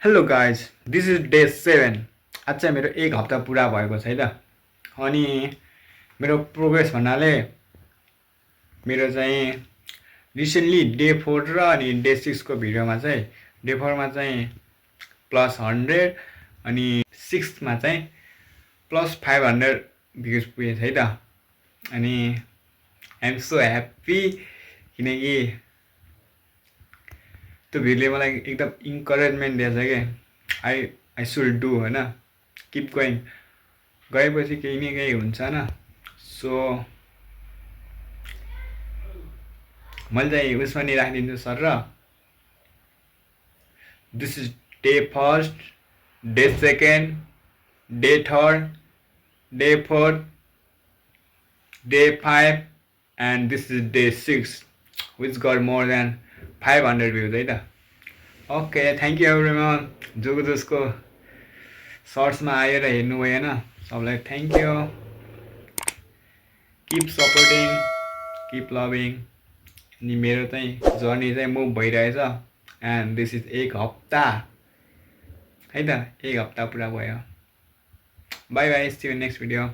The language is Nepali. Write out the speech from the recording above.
Hello guys, this is day 7। आज चाहिँ मेरो एक हप्ता पुरा भएको छ है त। अनि मेरो प्रोग्रेस भन्नाले मेरो चाहिँ रिसेन्टली डे 4 र अनि डे 6 को भिडियोमा चाहिँ डे 4 मा चाहिँ +100 अनि 6 मा चाहिँ +500 भ्युज पुगेछ है त। अनि आई एम सो ह्याप्पी किनकि त्यो भिडियोले मलाई एकदम इन्करेजमेन्ट दिएछ कि आई सुड डु होइन, किप गोइङ, गएपछि केही न केही हुन्छ होइन। सो मैले चाहिँ उसमा नि राखिदिन्छु सर र this is day 1, day 2, day 3, day 4, day 5 and this is day 6 which got more than 500 views है त। ओके, थ्याङ्क यू एभ्रिवान जो जसको सर्ट्समा आएर हेर्नुभयो होइन, सबलाई thank you. Keep supporting, keep loving. अनि मेरो चाहिँ जर्नी चाहिँ मुभ भइरहेछ एन्ड दिस इज एक हप्ता है त, एक हप्ता पुरा भयो। Bye bye, see you next video.